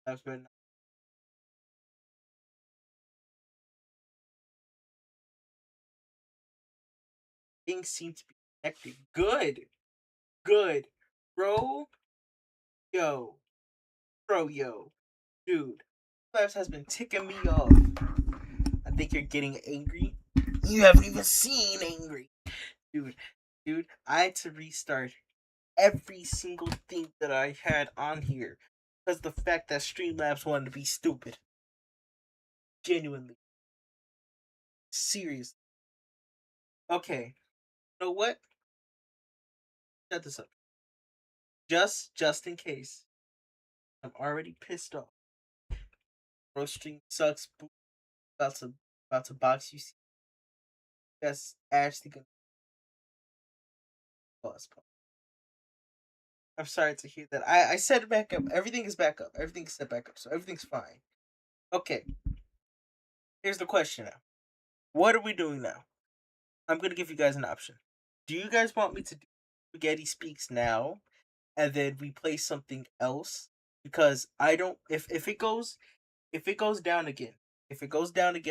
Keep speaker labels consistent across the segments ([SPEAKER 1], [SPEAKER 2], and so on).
[SPEAKER 1] That's been things seem to be connected. Good, good, bro, yo, yo, dude. Labs has been ticking me off. I think you're getting angry. You haven't even seen angry, dude. Dude, I had to restart every single thing that I had on here because the fact that Streamlabs wanted to be stupid. Genuinely, serious. Okay, you know what? Shut this up. Just in case. I'm already pissed off. Bro, stream sucks. About to about to box you. That's actually gonna pause. I'm sorry to hear that. I set it back up. Everything is back up. Everything's set back up. So everything's fine. Okay. Here's the question now. What are we doing now? I'm gonna give you guys an option. Do you guys want me to do Spaghetti Speaks now, and then we play something else? Because I don't. If it goes down again,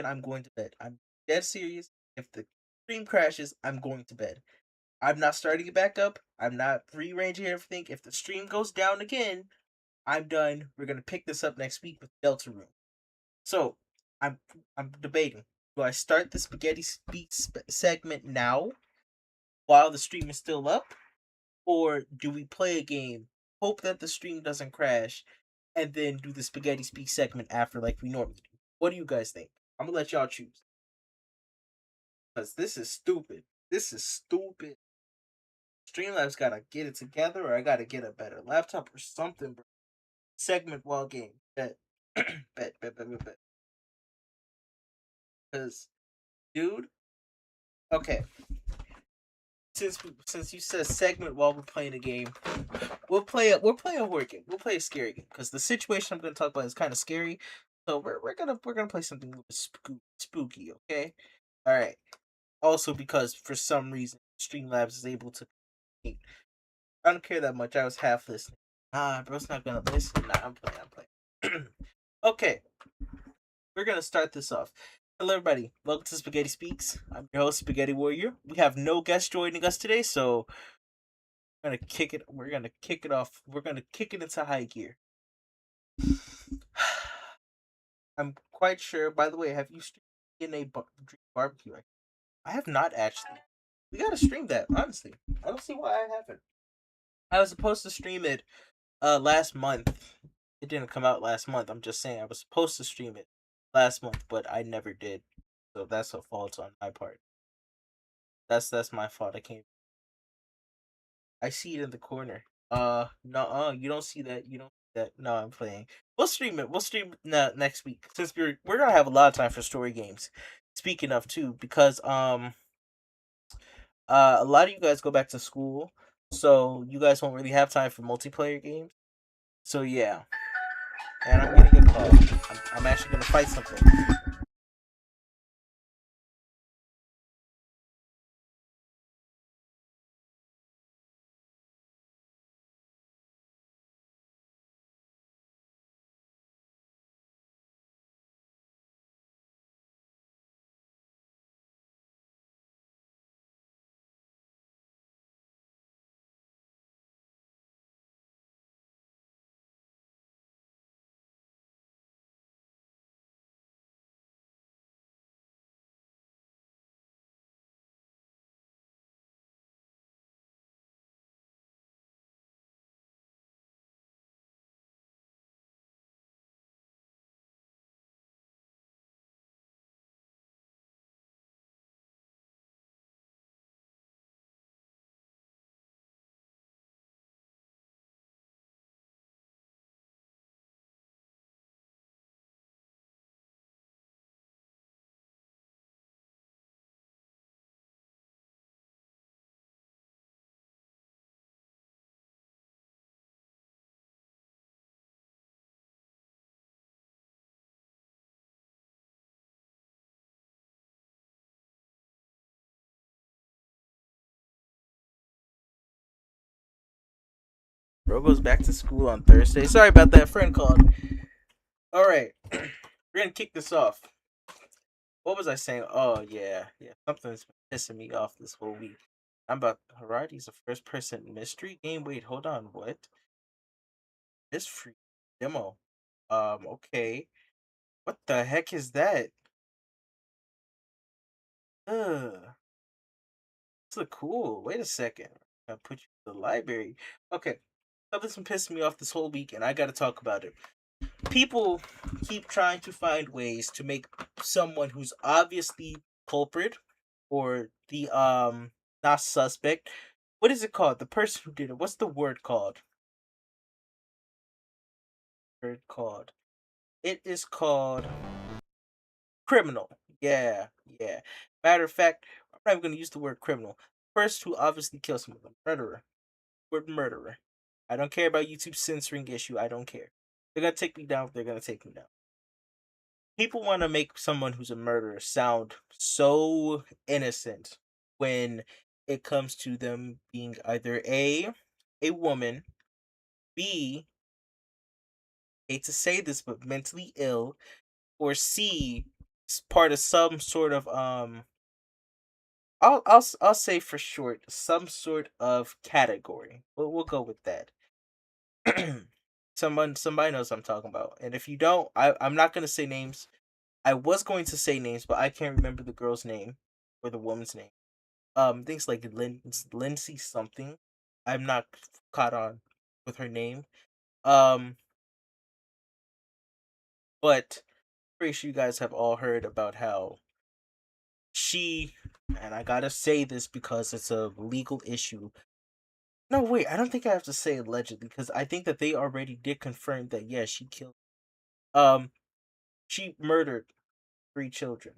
[SPEAKER 1] I'm going to bed. I'm dead serious. If the stream crashes, I'm going to bed. I'm not starting it back up. I'm not rearranging everything. If the stream goes down again, I'm done. We're gonna pick this up next week with Delta Room. So I'm I'm debating. Do I start the Spaghetti Speaks segment now while the stream is still up, or do we play a game, hope that the stream doesn't crash, and then do the Spaghetti Speaks segment after like we normally do? What do you guys think? I'm gonna let y'all choose because this is stupid. This is stupid. Streamlabs gotta get it together, or I gotta get a better laptop or something. Bro. Segment while game. Bet. Bet. Because, dude, okay. Since you said segment while we're playing a game, we'll play a horror game. We'll play a scary game because the situation I'm going to talk about is kind of scary. So we're gonna play something a little bit spooky. Okay. All right. Also because for some reason Streamlabs is able to. I don't care that much. I was half listening. Bro's not gonna listen. Nah, I'm playing. I'm playing. Okay, we're gonna start this off. Hello, everybody. Welcome to Spaghetti Speaks. I'm your host, Spaghetti Warrior. We have no guest joining us today, so we're gonna kick it. We're gonna kick it off. We're gonna kick it into high gear. I'm quite sure. By the way, have you streamed in a barbecue? I have not actually. We gotta stream that. Honestly, I don't see why I haven't. I was supposed to stream it last month. It didn't come out last month. I'm just saying I was supposed to stream it last month, but I never did. So that's a fault on my part. That's my fault. I can't. I see it in the corner. No, you don't see that. You don't see that. No, I'm playing. We'll stream it. We'll stream next week since we're gonna have a lot of time for story games. Speaking of too, because a lot of you guys go back to school, so you guys won't really have time for multiplayer games. So yeah, and I'm getting a call. I'm actually gonna fight something. Bro goes back to school on Thursday. Sorry about that. Friend called. All right, we're gonna kick this off. What was I saying? Oh yeah. Something's been pissing me off this whole week. I'm about Harari's a first-person mystery game. Wait, hold on. What? This free demo. Okay. What the heck is that? Ugh. This look cool. Wait a second. I'll put you in the library. Okay. Something's been pissing me off this whole week, and I gotta talk about it. People keep trying to find ways to make someone who's obviously culprit or the not suspect. What is it called? The person who did it. What's the word called? Word called. It is called criminal. Yeah. Matter of fact, I'm not even gonna use the word criminal. First who obviously kills someone. Murderer. Word murderer. I don't care about YouTube censoring issue. I don't care. They're gonna take me down. They're gonna take me down. People want to make someone who's a murderer sound so innocent when it comes to them being either a woman, B, hate to say this but mentally ill, or C, part of some sort of I'll say for short some sort of category. We'll go with that. Somebody knows what I'm talking about, and if you don't, I'm not gonna say names. I was going to say names, but I can't remember the girl's name or the woman's name. Things like Lindsay something. I'm not caught on with her name. Um, but pretty sure you guys have all heard about how she, and I gotta say this because it's a legal issue. No, wait, I don't think I have to say allegedly because I think that they already did confirm that yeah, she killed. Um, she murdered 3 children.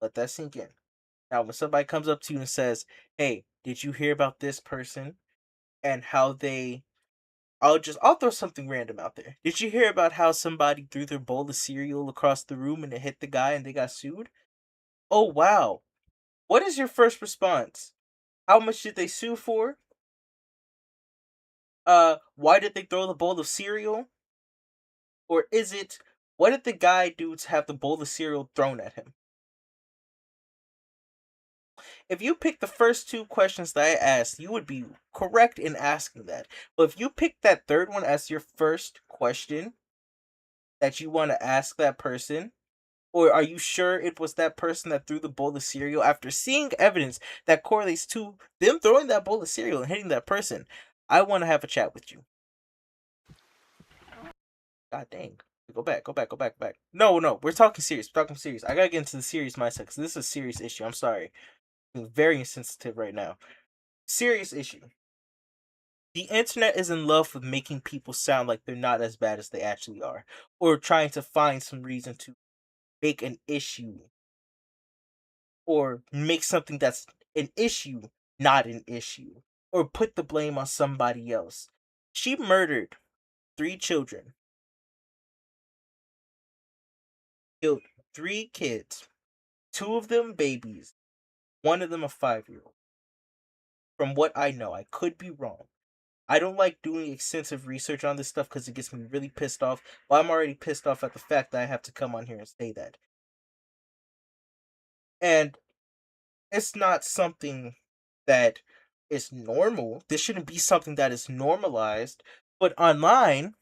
[SPEAKER 1] Let that sink in. Now, when somebody comes up to you and says, "Hey, did you hear about this person and how they?" I'll throw something random out there. Did you hear about how somebody threw their bowl of cereal across the room and it hit the guy and they got sued? Oh wow! What is your first response? How much did they sue for? Why did they throw the bowl of cereal? Or is it what did the guy do to have the bowl of cereal thrown at him? If you pick the first 2 questions that I asked, you would be correct in asking that. But if you pick that third one as your first question that you want to ask that person, or are you sure it was that person that threw the bowl of cereal after seeing evidence that correlates to them throwing that bowl of cereal and hitting that person? I want to have a chat with you. God dang. Go back. No, we're talking serious. We're talking serious. I gotta get into the serious mindset because this is a serious issue. I'm sorry. I'm very insensitive right now. Serious issue. The internet is in love with making people sound like they're not as bad as they actually are, or trying to find some reason to make an issue or make something that's an issue not an issue, or put the blame on somebody else. She murdered 3 children, killed 3 kids, 2 of them babies, one of them a 5-year-old. From what I know, I could be wrong. I don't like doing extensive research on this stuff because it gets me really pissed off. Well, I'm already pissed off at the fact that I have to come on here and say that. And it's not something that is normal. This shouldn't be something that is normalized. But online,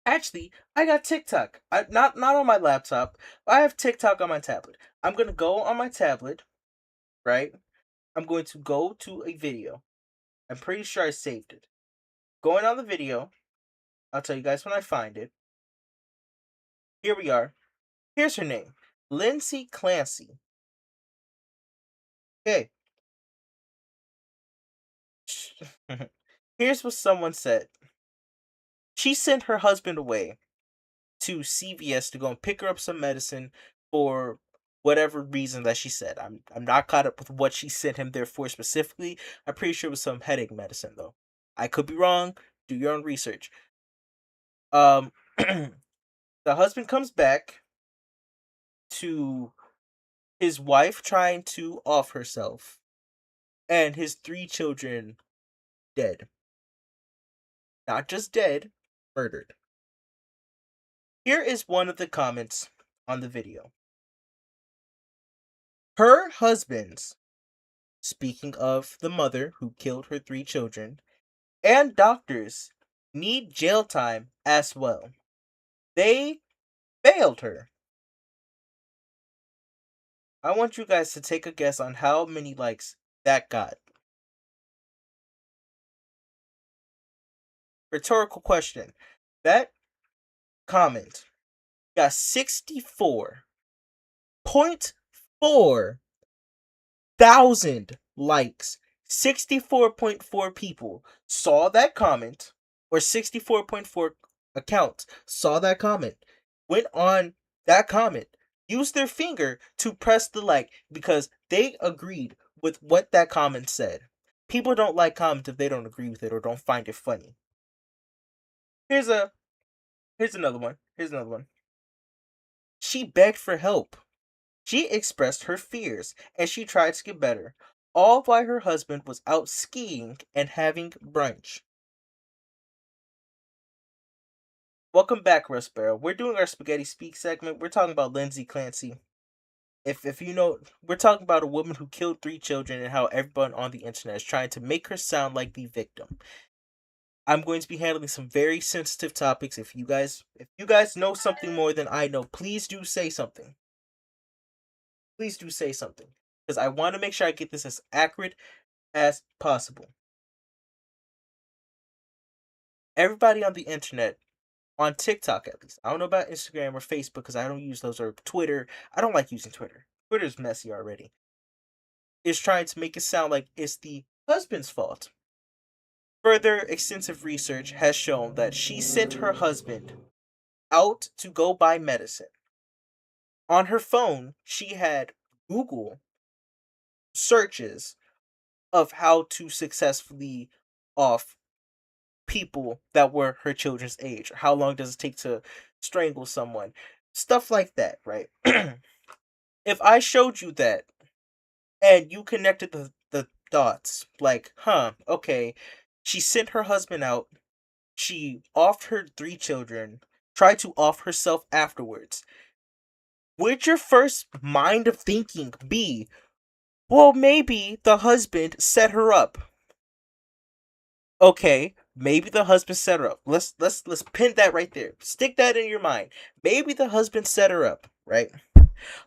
[SPEAKER 1] actually, I got TikTok. Not on my laptop. I have TikTok on my tablet. I'm gonna go on my tablet, right? I'm going to go to a video. I'm pretty sure I saved it. Going on the video, I'll tell you guys when I find it. Here we are. Here's her name, Lindsay Clancy. Okay. Here's what someone said. She sent her husband away to CVS to go and pick her up some medicine for whatever reason that she said. I'm not caught up with what she sent him there for specifically. I'm pretty sure it was some headache medicine though. I could be wrong. Do your own research. The husband comes back to his wife trying to off herself and his 3 children dead. Not just dead, murdered. Here is one of the comments on the video. Her husband's, speaking of the mother who killed her 3 children, and doctors need jail time as well. They failed her. I want you guys to take a guess on how many likes that got. Rhetorical question. That comment got 64.4 thousand likes. 64.4 people saw that comment, or 64.4 accounts saw that comment, went on that comment, used their finger to press the like because they agreed with what that comment said. People don't like comments if they don't agree with it or don't find it funny. Here's another one. She begged for help. She expressed her fears and she tried to get better, all while her husband was out skiing and having brunch. Welcome back, Russ Barrel. We're doing our Spaghetti Speak segment. We're talking about Lindsay Clancy. If you know, we're talking about a woman who killed 3 children and how everyone on the internet is trying to make her sound like the victim. I'm going to be handling some very sensitive topics. If you guys know something more than I know, please do say something. Please do say something. Because I want to make sure I get this as accurate as possible. Everybody on the internet, on TikTok at least, I don't know about Instagram or Facebook because I don't use those, or Twitter. I don't like using Twitter. Twitter's messy already. Is trying to make it sound like it's the husband's fault. Further extensive research has shown that she sent her husband out to go buy medicine. On her phone, she had Google searches of how to successfully off people that were her children's age. How long does it take to strangle someone? Stuff like that, right? If I showed you that and you connected the dots, like, okay, she sent her husband out, she offed her 3 children, tried to off herself afterwards, would your first mind of thinking be, well, maybe the husband set her up? Okay, maybe the husband set her up. Let's pin that right there. Stick that in your mind. Maybe the husband set her up, right?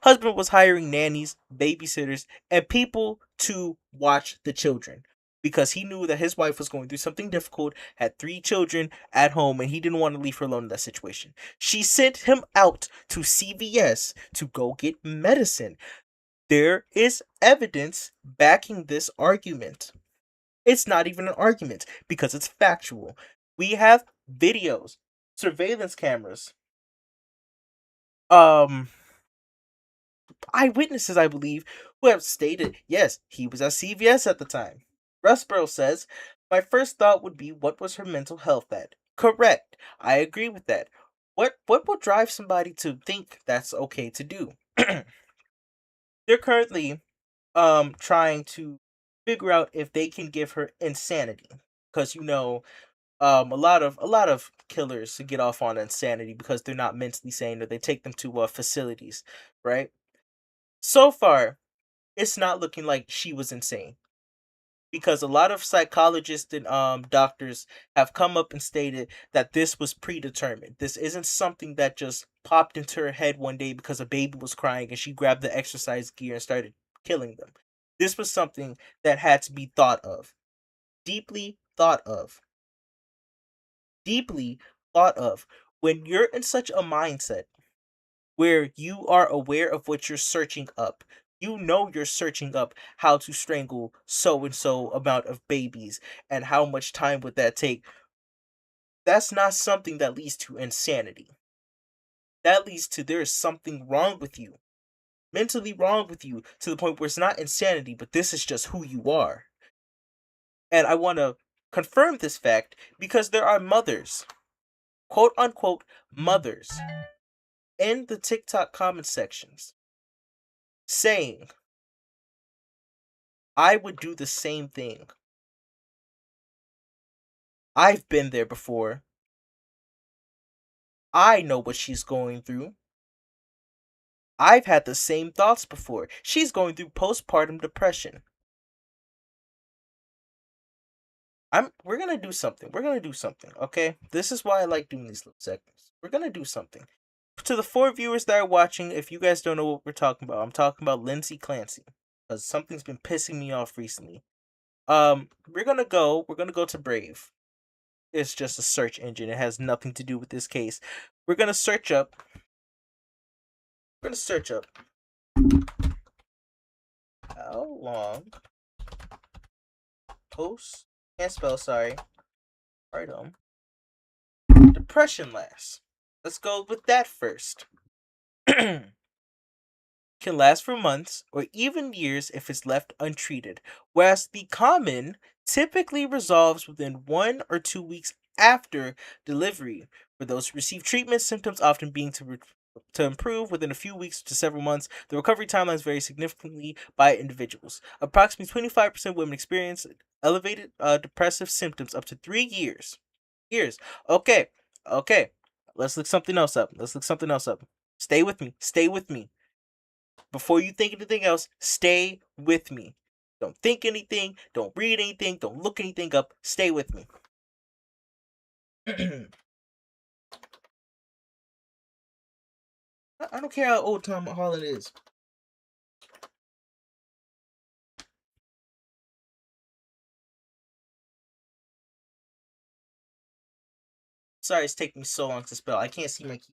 [SPEAKER 1] Husband was hiring nannies, babysitters, and people to watch the children because he knew that his wife was going through something difficult, had 3 children at home, and he didn't want to leave her alone in that situation. She sent him out to CVS to go get medicine. There is evidence backing this argument. It's not even an argument because it's factual. We have videos, surveillance cameras, eyewitnesses, I believe, who have stated, yes, he was at CVS at the time. Rusborough says, my first thought would be, what was her mental health at? Correct. I agree with that. What will drive somebody to think that's okay to do? They're currently trying to figure out if they can give her insanity. Because a lot of killers get off on insanity because they're not mentally sane, or they take them to facilities, right? So far, it's not looking like she was insane because a lot of psychologists and doctors have come up and stated that this was predetermined. This isn't something that just popped into her head one day because a baby was crying and she grabbed the exercise gear and started killing them. This was something that had to be thought of, deeply thought of. Deeply thought of. When you're in such a mindset where you are aware of what you're searching up, you're searching up how to strangle so and so amount of babies and how much time would that take. That's not something that leads to insanity. That leads to, there is something wrong with you, mentally wrong with you, to the point where it's not insanity, but this is just who you are. And I want to confirm this fact because there are mothers, quote unquote mothers, in the TikTok comment sections saying, I would do the same thing. I've been there before. I know what she's going through. I've had the same thoughts before. She's going through postpartum depression. We're gonna do something. We're gonna do something, okay? This is why I like doing these little segments. We're gonna do something. To the 4 viewers that are watching, if you guys don't know what we're talking about, I'm talking about Lindsay Clancy. Because something's been pissing me off recently. We're gonna go to Brave. It's just a search engine. It has nothing to do with this case. We're gonna search up. We're gonna search up how long post can't spell, sorry. Right depression lasts. Let's go with that first. Can last for months or even years if it's left untreated, whereas the common typically resolves within 1 or 2 weeks after delivery. For those who receive treatment, symptoms often being to improve within a few weeks to several months. The recovery timelines vary significantly by individuals. Approximately 25% of women experience elevated depressive symptoms up to 3 years. Years. Okay. Okay. Let's look something else up. Stay with me. Stay with me. Before you think anything else, stay with me. Don't think anything. Don't read anything. Don't look anything up. Stay with me. I don't care how old Tom Holland is. Sorry it's taking me so long to spell. I can't see my key.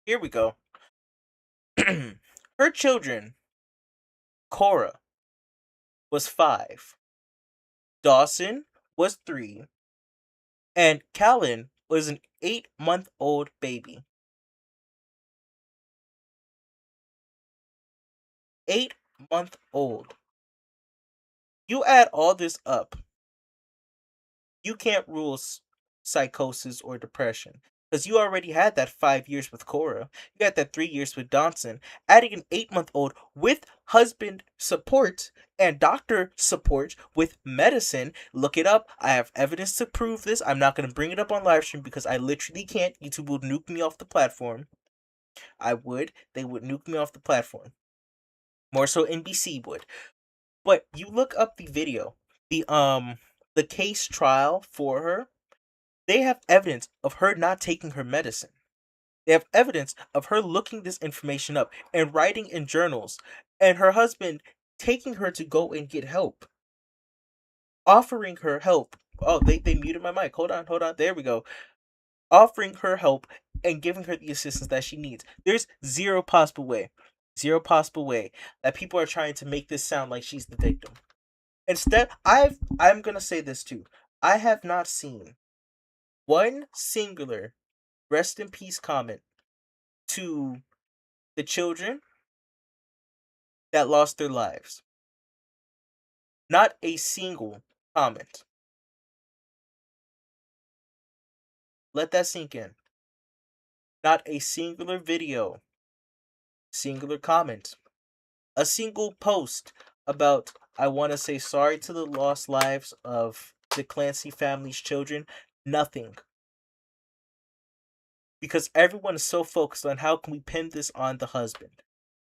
[SPEAKER 1] Here we go. Her children, Cora, was 5. Dawson was 3. And Callan was an 8-month-old baby. 8-month-old. You add all this up, you can't rule psychosis or depression. Because you already had that 5 years with Cora. You got that 3 years with Dawson. Adding an 8-month-old with husband support and doctor support with medicine. Look it up. I have evidence to prove this. I'm not going to bring it up on live stream because I literally can't. YouTube will nuke me off the platform. They would nuke me off the platform. More so NBC would. But you look up the video, the case trial for her, they have evidence of her not taking her medicine. They have evidence of her looking this information up and writing in journals, and her husband taking her to go and get help, offering her help. Oh, they muted my mic. Hold on. There we go. Offering her help and giving her the assistance that she needs. There's zero possible way that people are trying to make this sound like she's the victim. Instead, I'm gonna say this too. I have not seen one singular rest in peace comment to the children that lost their lives. Not a single comment. Let that sink in. Not a singular video, singular comment, a single post about, I want to say sorry to the lost lives of the Clancy family's children. Nothing. Because everyone is so focused on how can we pin this on the husband.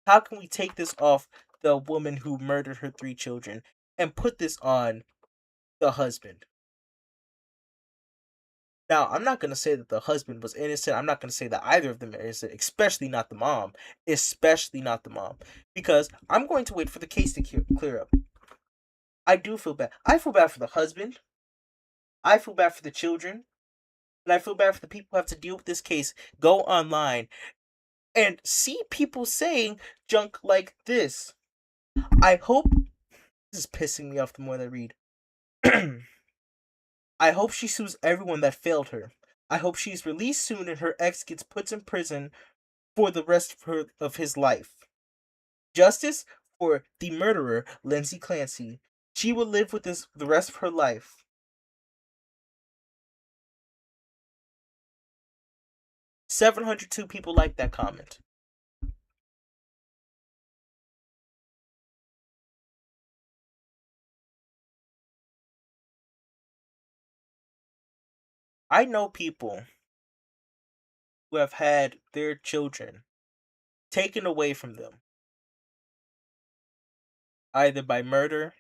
[SPEAKER 1] How can we take this off the woman who murdered her 3 children and put this on the husband? Now, I'm not going to say that the husband was innocent. I'm not going to say that either of them are innocent, especially not the mom. Because I'm going to wait for the case to clear up. I do feel bad. I feel bad for the husband. I feel bad for the children. And I feel bad for the people who have to deal with this case, go online, and see people saying junk like this. I hope... This is pissing me off the more I read. I hope she sues everyone that failed her. I hope she's released soon and her ex gets put in prison for the rest of his life. Justice for the murderer, Lindsay Clancy. She will live with this the rest of her life. 702 people liked that comment. I know people who have had their children taken away from them, either by murder,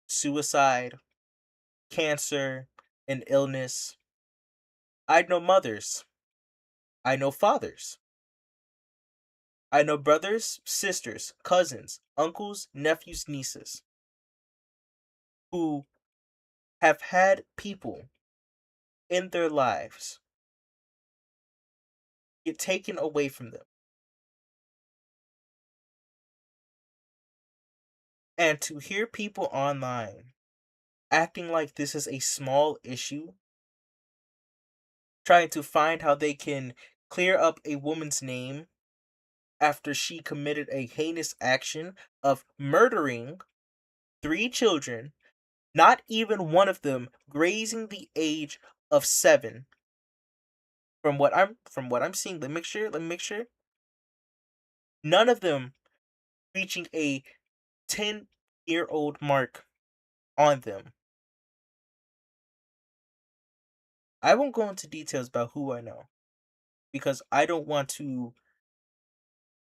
[SPEAKER 1] suicide, cancer, an illness. I know mothers. I know fathers. I know brothers, sisters, cousins, uncles, nephews, nieces who have had people in their lives get taken away from them. And to hear people online acting like this is a small issue, trying to find how they can clear up a woman's name after she committed a heinous action of murdering three children, not even one of them grazing the age of 7. From what I'm seeing, let me make sure. None of them reaching a 10-year-old mark on them. I won't go into details about who I know because I don't want to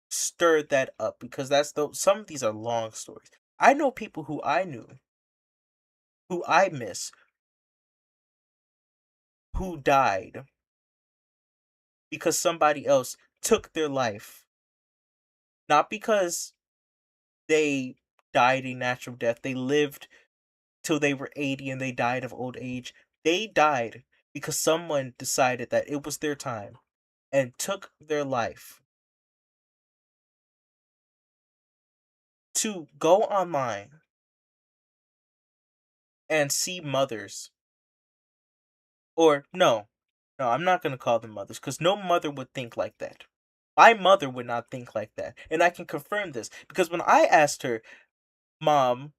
[SPEAKER 1] stir that up because some of these are long stories. I know people who I knew, who I miss, who died because somebody else took their life. Not because they died a natural death. They lived till they were 80 and they died of old age. They died because someone decided that it was their time and took their life. To go online and see mothers, or no, I'm not going to call them mothers because no mother would think like that. My mother would not think like that. And I can confirm this because when I asked her, Mom,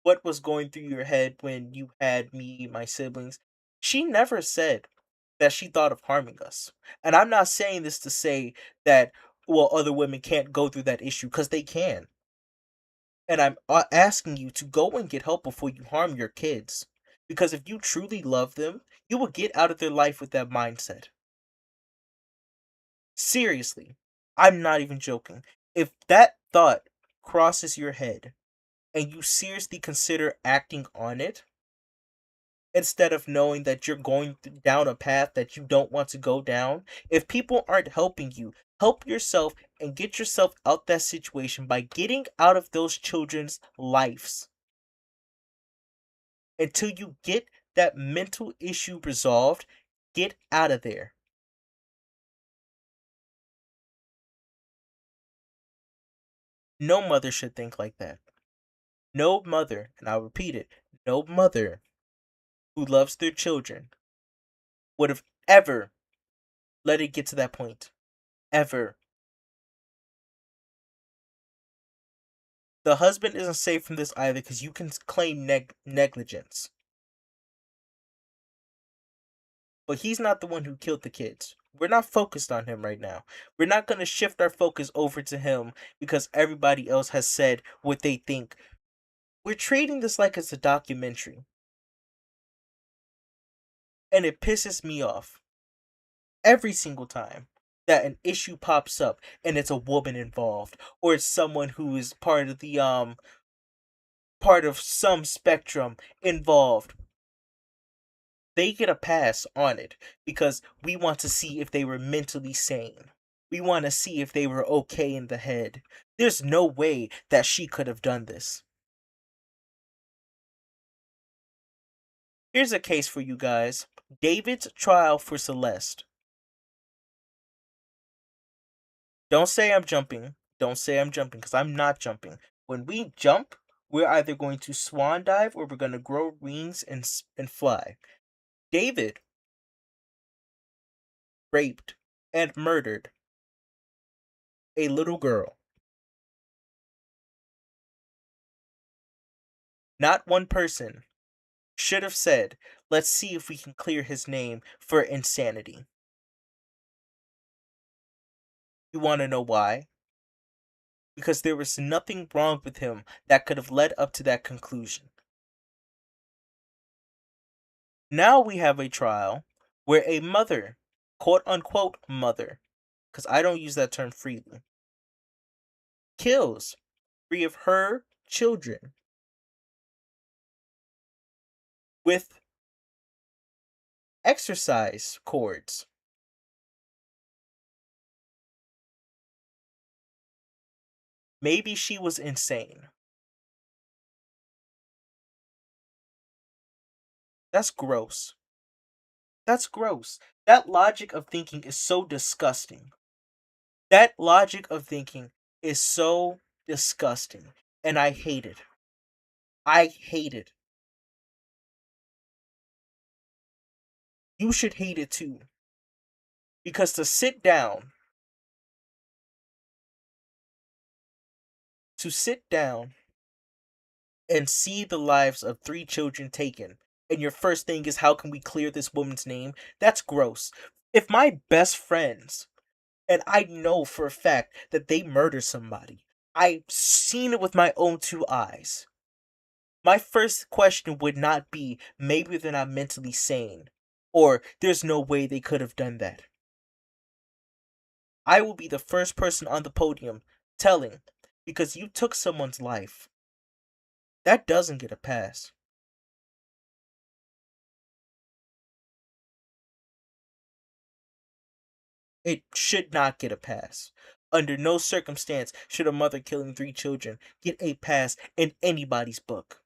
[SPEAKER 1] what was going through your head when you had me, my siblings, she never said that she thought of harming us. And I'm not saying this to say that, well, other women can't go through that issue because they can. And I'm asking you to go and get help before you harm your kids. Because if you truly love them, you will get out of their life with that mindset. Seriously, I'm not even joking. If that thought crosses your head and you seriously consider acting on it, instead of knowing that you're going down a path that you don't want to go down, if people aren't helping you, help yourself and get yourself out that situation by getting out of those children's lives. Until you get that mental issue resolved, get out of there. No mother should think like that. No mother, and I'll repeat it, no mother who loves their children would have ever let it get to that point. Ever. The husband isn't safe from this either because you can claim negligence. But he's not the one who killed the kids. We're not focused on him right now. We're not going to shift our focus over to him because everybody else has said what they think. We're treating this like it's a documentary. And it pisses me off every single time that an issue pops up and it's a woman involved or it's someone who is part of some spectrum involved. They get a pass on it because we want to see if they were mentally sane. We want to see if they were okay in the head. There's no way that she could have done this. Here's a case for you guys. David's trial for Celeste. Don't say I'm jumping. Don't say I'm jumping because I'm not jumping. When we jump, we're either going to swan dive or we're going to grow wings and fly. David raped and murdered a little girl. Not one person should have said, let's see if we can clear his name for insanity. You want to know why? Because there was nothing wrong with him that could have led up to that conclusion. Now we have a trial where a mother, quote unquote mother, because I don't use that term freely, kills three of her children with exercise cords. Maybe she was insane. That's gross. That's gross. That logic of thinking is so disgusting. That logic of thinking is so disgusting. And I hate it. I hate it. You should hate it too. Because to sit down and see the lives of three children taken, and your first thing is how can we clear this woman's name? That's gross. If my best friends, and I know for a fact that they murdered somebody, I've seen it with my own two eyes. My first question would not be maybe they're not mentally sane, or there's no way they could have done that. I will be the first person on the podium telling, because you took someone's life. That doesn't get a pass. It should not get a pass. Under no circumstance should a mother killing three children get a pass in anybody's book.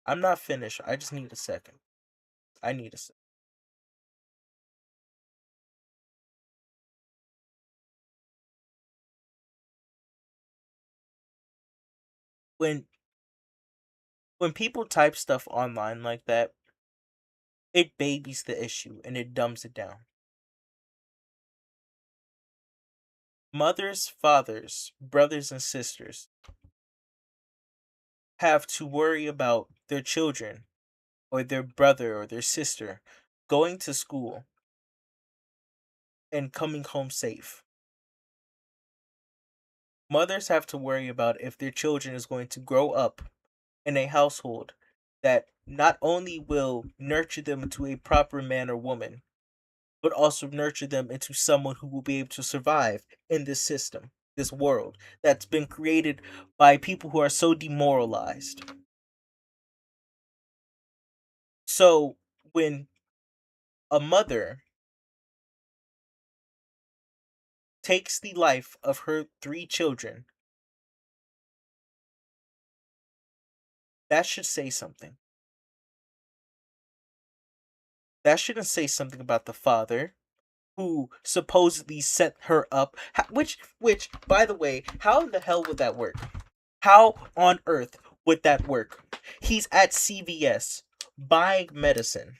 [SPEAKER 1] I'm not finished. I just need a second. I need a second. When people type stuff online like that, it babies the issue and it dumbs it down. Mothers, fathers, brothers, and sisters have to worry about their children or their brother or their sister going to school and coming home safe. Mothers have to worry about if their children is going to grow up in a household that not only will nurture them into a proper man or woman, but also nurture them into someone who will be able to survive in this system, this world that's been created by people who are so demoralized. So when a mother takes the life of her three children, that should say something. That shouldn't say something about the father who supposedly set her up. Which, by the way, how in the hell would that work? How on earth would that work? He's at CVS buying medicine,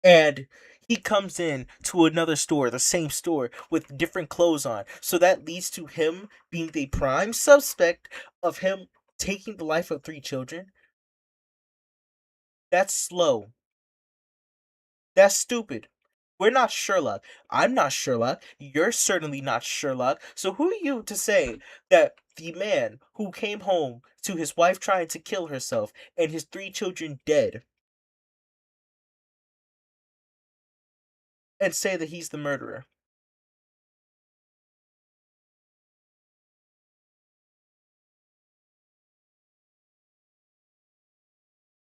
[SPEAKER 1] and he comes in to another store, the same store, with different clothes on. So that leads to him being the prime suspect of him taking the life of three children. That's slow. That's stupid. We're not Sherlock. I'm not Sherlock. You're certainly not Sherlock. So who are you to say that the man who came home to his wife trying to kill herself and his three children dead and say that he's the murderer?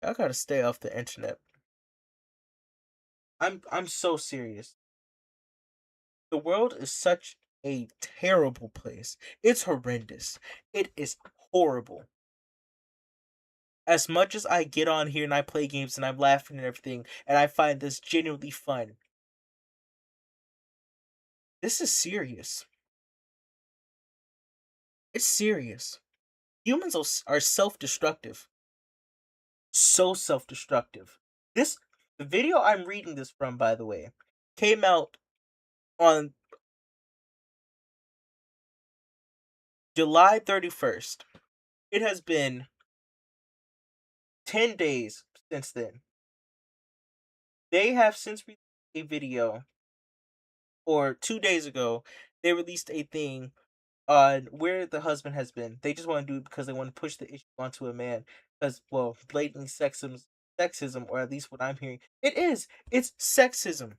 [SPEAKER 1] I gotta stay off the internet. I'm so serious. The world is such a terrible place. It's horrendous. It is horrible. As much as I get on here and I play games and I'm laughing and everything, and I find this genuinely fun, this is serious. It's serious. Humans are self-destructive. So self-destructive. This the video I'm reading this from, by the way, came out on July 31st. It has been 10 days since then. They have since a video, or 2 days ago, they released a thing on where the husband has been. They just want to do it because they want to push the issue onto a man. Because, well, blatant sexism, or at least what I'm hearing, it is. It's sexism.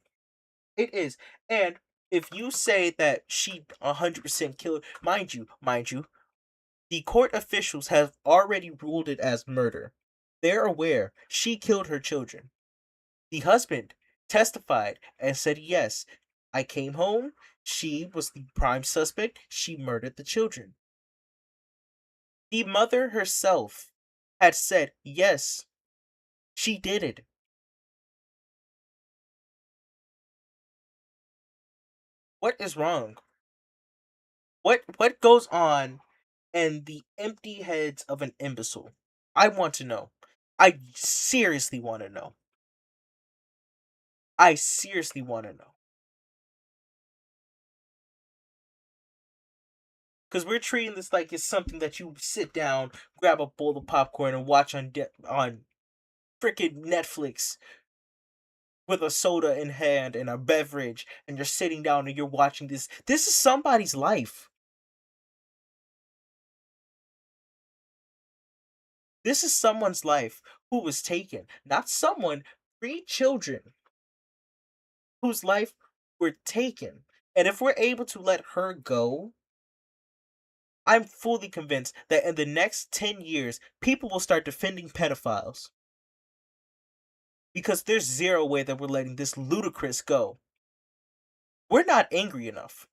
[SPEAKER 1] It is. And if you say that she 100% killed, mind you, the court officials have already ruled it as murder. They're aware she killed her children. The husband testified and said, yes, I came home. She was the prime suspect. She murdered the children. The mother herself had said, yes, she did it. What is wrong? What goes on in the empty heads of an imbecile? I want to know. I seriously want to know. I seriously want to know. Because we're treating this like it's something that you sit down, grab a bowl of popcorn, and watch on freaking Netflix with a soda in hand and a beverage, and you're sitting down and you're watching this. This is somebody's life. This is someone's life who was taken. Not someone, 3 children whose life were taken. And if we're able to let her go, I'm fully convinced that in the next 10 years, people will start defending pedophiles. Because there's zero way that we're letting this ludicrous go. We're not angry enough.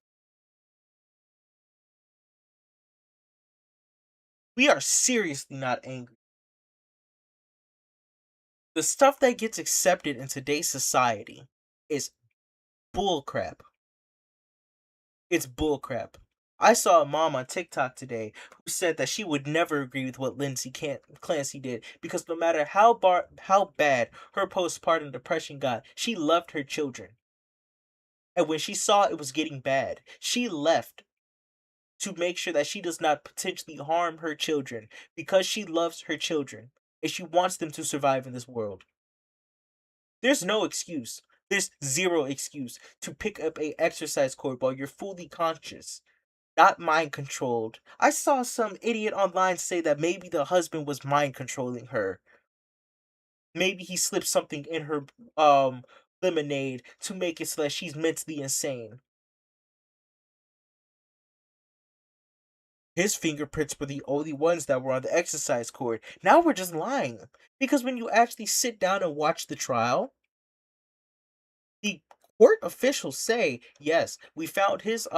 [SPEAKER 1] We are seriously not angry. The stuff that gets accepted in today's society is bullcrap. It's bullcrap. I saw a mom on TikTok today who said that she would never agree with what Clancy did because no matter how bad her postpartum depression got, she loved her children. And when she saw it was getting bad, she left to make sure that she does not potentially harm her children because she loves her children and she wants them to survive in this world. There's no excuse. There's zero excuse to pick up a exercise cord while you're fully conscious, not mind controlled. I saw some idiot online say that maybe the husband was mind controlling her. Maybe he slipped something in her lemonade to make it so that she's mentally insane. His fingerprints were the only ones that were on the exercise cord. Now we're just lying. Because when you actually sit down and watch the trial, the court officials say, yes, we found his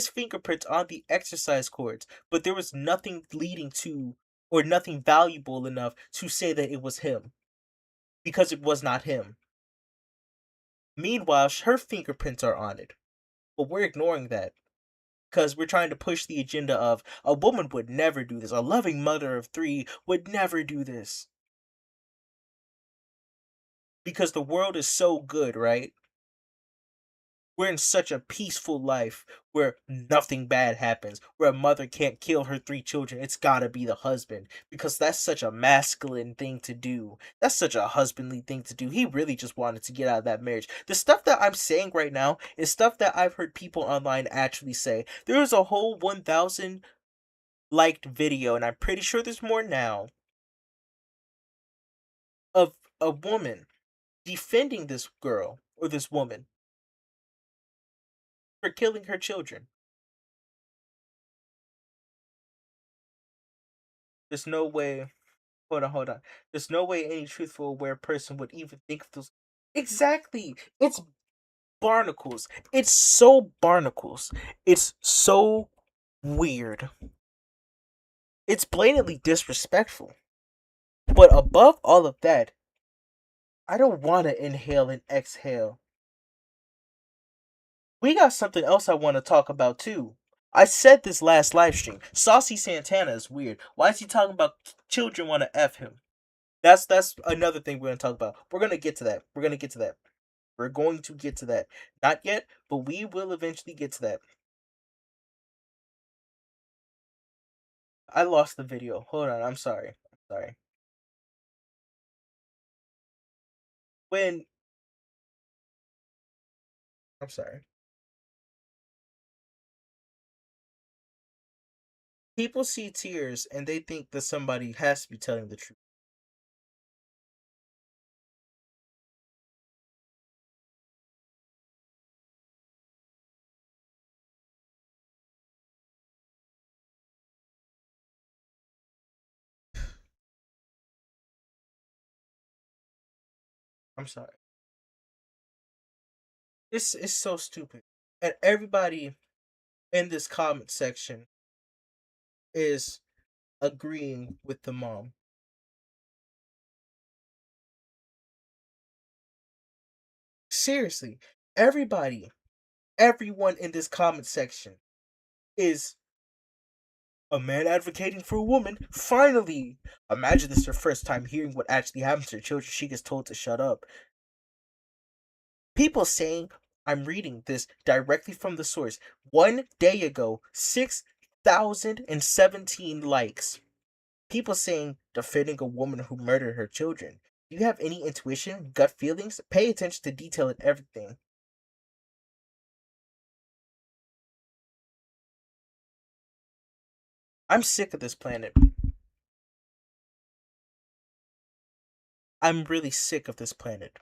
[SPEAKER 1] fingerprints on the exercise cords, but there was nothing leading to or nothing valuable enough to say that it was him because it was not him. Meanwhile, her fingerprints are on it, but we're ignoring that because we're trying to push the agenda of a woman would never do this. A loving mother of 3 would never do this because the world is so good, right? We're in such a peaceful life where nothing bad happens, where a mother can't kill her 3 children. It's gotta be the husband because that's such a masculine thing to do. That's such a husbandly thing to do. He really just wanted to get out of that marriage. The stuff that I'm saying right now is stuff that I've heard people online actually say. There was a whole 1,000 liked video, and I'm pretty sure there's more now, of a woman defending this girl or this woman for killing her children. There's no way. Hold on. There's no way any truthful, aware person would even think of those. Exactly. It's barnacles. It's so barnacles. It's so weird. It's blatantly disrespectful. But above all of that, I don't want to inhale and exhale. We got something else I want to talk about too. I said this last live stream. Saucy Santana is weird. Why is he talking about children want to F him? That's another thing we're gonna talk about. We're gonna get to that. We're gonna get to that. We're going to get to that. Not yet, but we will eventually get to that. I lost the video. Hold on. I'm sorry. I'm sorry. When I'm sorry. People see tears and they think that somebody has to be telling the truth. I'm sorry. This is so stupid. And everybody in this comment section is agreeing with the mom. Seriously, everybody, everyone in this comment section is a man advocating for a woman. Finally, imagine this is her first time hearing what actually happens to her children. She gets told to shut up. People saying, I'm reading this directly from the source. 1 day ago, 6,017 likes. People saying, defending a woman who murdered her children. Do you have any intuition, gut feelings? Pay attention to detail and everything. I'm sick of this planet. I'm really sick of this planet.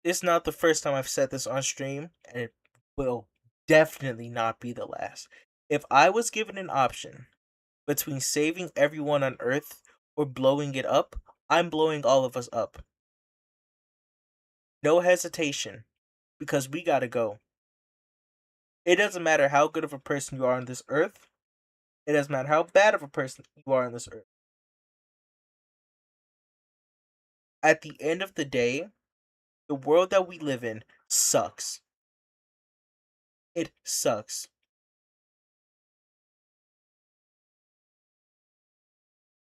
[SPEAKER 1] It's not the first time I've said this on stream, and it will definitely not be the last. If I was given an option between saving everyone on Earth or blowing it up, I'm blowing all of us up. No hesitation, because we gotta go. It doesn't matter how good of a person you are on this Earth, it doesn't matter how bad of a person you are on this Earth. At the end of the day, the world that we live in sucks. It sucks.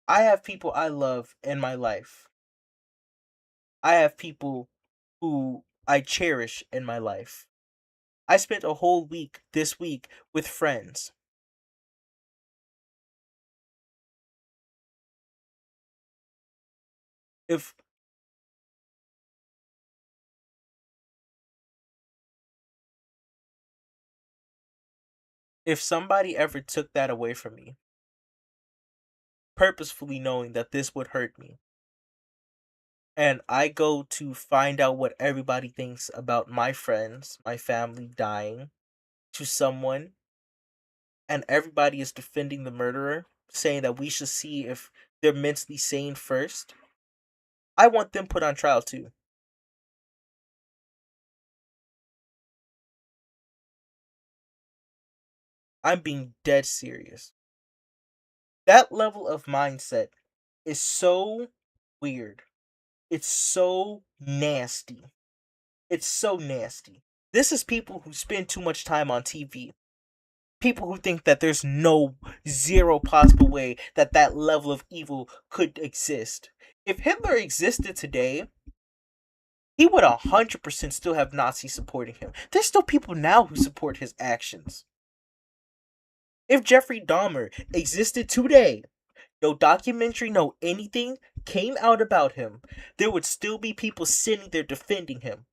[SPEAKER 1] I have people I love in my life. I have people who I cherish in my life. I spent a whole week this week with friends. If if somebody ever took that away from me, purposefully knowing that this would hurt me, and I go to find out what everybody thinks about my friends, my family dying to someone, and everybody is defending the murderer, saying that we should see if they're mentally sane first, I want them put on trial too. I'm being dead serious. That level of mindset is so weird. It's so nasty. It's so nasty. This is people who spend too much time on TV. People who think that there's no zero possible way that that level of evil could exist. If Hitler existed today, he would 100% still have Nazis supporting him. There's still people now who support his actions. If Jeffrey Dahmer existed today, no documentary, no anything came out about him, there would still be people sitting there defending him.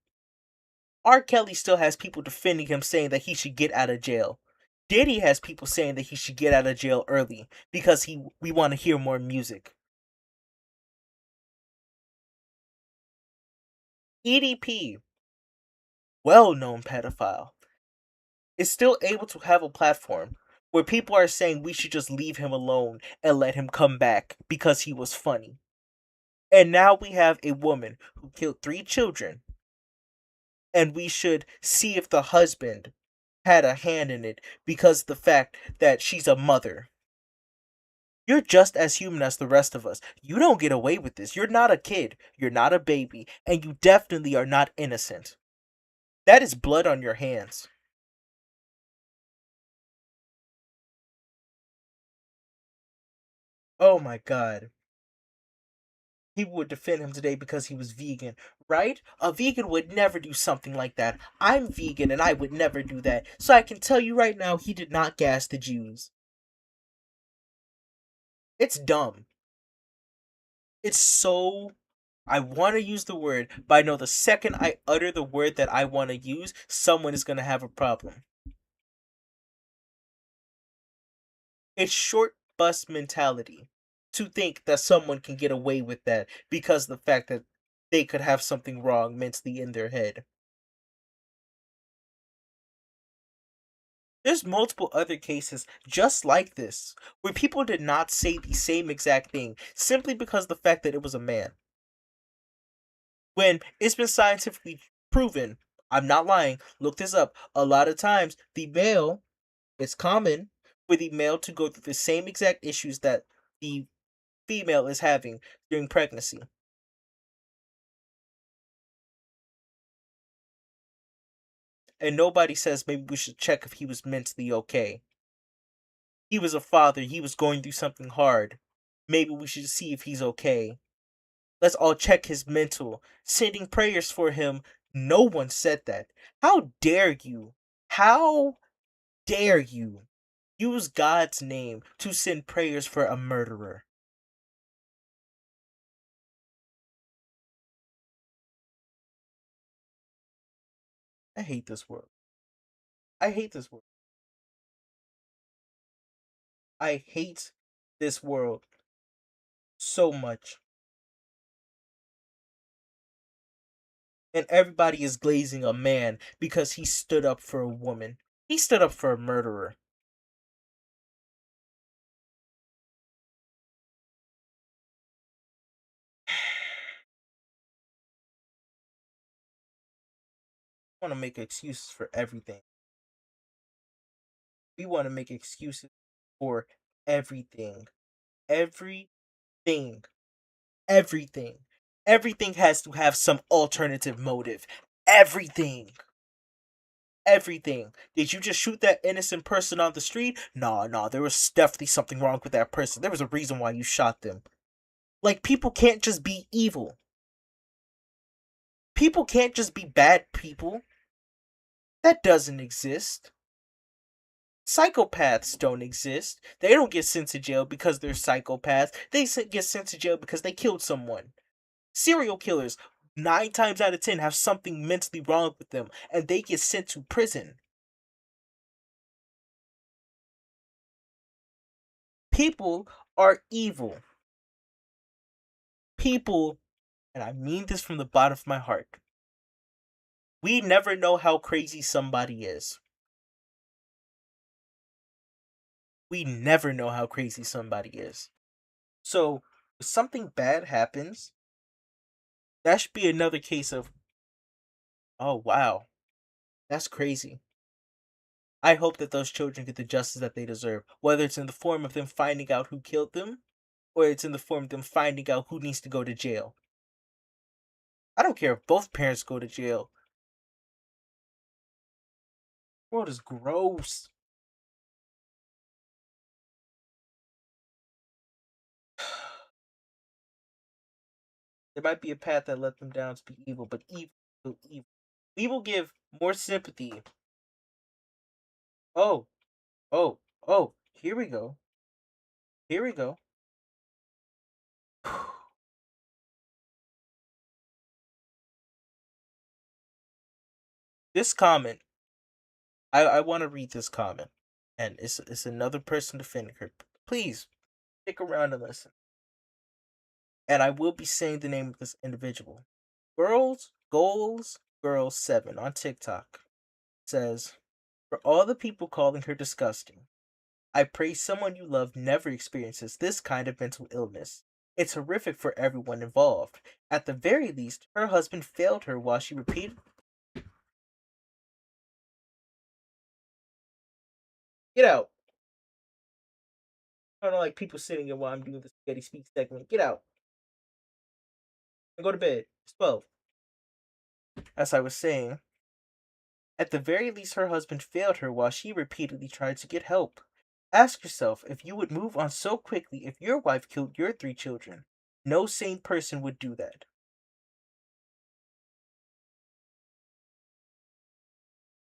[SPEAKER 1] R. Kelly still has people defending him saying that he should get out of jail. Diddy has people saying that he should get out of jail early because we want to hear more music. EDP, well-known pedophile, is still able to have a platform where people are saying we should just leave him alone and let him come back because he was funny. And now we have a woman who killed 3 children, and we should see if the husband had a hand in it because of the fact that she's a mother. You're just as human as the rest of us. You don't get away with this. You're not a kid. You're not a baby. And you definitely are not innocent. That is blood on your hands. Oh my god. People would defend him today because he was vegan, right? A vegan would never do something like that. I'm vegan and I would never do that. So I can tell you right now, he did not gas the Jews. It's dumb. It's so I want to use the word, but I know the second I utter the word that I want to use, someone is going to have a problem. It's short bus mentality to think that someone can get away with that because of the fact that they could have something wrong mentally in their head. There's multiple other cases just like this where people did not say the same exact thing simply because of the fact that it was a man. When it's been scientifically proven, I'm not lying, look this up, a lot of times the male, it's common for the male to go through the same exact issues that the female is having during pregnancy. And nobody says maybe we should check if he was mentally okay. He was a father, he was going through something hard. Maybe we should see if he's okay. Let's all check his mental. Sending prayers for him. No one said that. How dare you? How dare you use God's name to send prayers for a murderer? I hate this world. I hate this world. I hate this world so much. And everybody is glazing a man because he stood up for a woman. He stood up for a murderer. We want to make excuses for everything. We want to make excuses for everything. Everything. Everything. Everything has to have some alternative motive. Everything. Everything. Did you just shoot that innocent person on the street? Nah, nah, there was definitely something wrong with that person. There was a reason why you shot them. Like, people can't just be evil. People can't just be bad people. That doesn't exist. Psychopaths don't exist. They don't get sent to jail because they're psychopaths. They get sent to jail because they killed someone. Serial killers, 9 times out of 10, have something mentally wrong with them, and they get sent to prison. People are evil. People, and I mean this from the bottom of my heart, we never know how crazy somebody is. We never know how crazy somebody is. So, if something bad happens, that should be another case of, oh wow, that's crazy. I hope that those children get the justice that they deserve, whether it's in the form of them finding out who killed them, or it's in the form of them finding out who needs to go to jail. I don't care if both parents go to jail. The world is gross. There might be a path that led them down to be evil, but evil. We will give more sympathy. Oh, oh, oh, here we go. Here we go. This comment, I want to read this comment. And it's another person defending her. Please, stick around and listen. And I will be saying the name of this individual. Girls 7 on TikTok says, for all the people calling her disgusting, I pray someone you love never experiences this kind of mental illness. It's horrific for everyone involved. At the very least, her husband failed her while she repeated. Get out. I don't like people sitting here while I'm doing the spaghetti speak segment. Get out. And go to bed. It's 12. As I was saying, at the very least, her husband failed her while she repeatedly tried to get help. Ask yourself if you would move on so quickly if your wife killed your 3 children. No sane person would do that.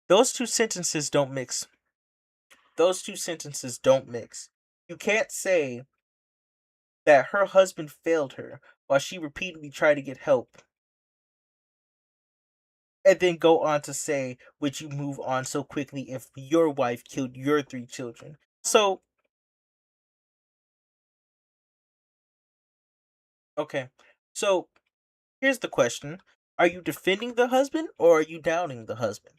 [SPEAKER 1] Those two sentences don't mix. Those two sentences don't mix. You can't say that her husband failed her while she repeatedly tried to get help, and then go on to say, would you move on so quickly if your wife killed your three children? So, okay. So, here's the question. Are you defending the husband or are you downing the husband?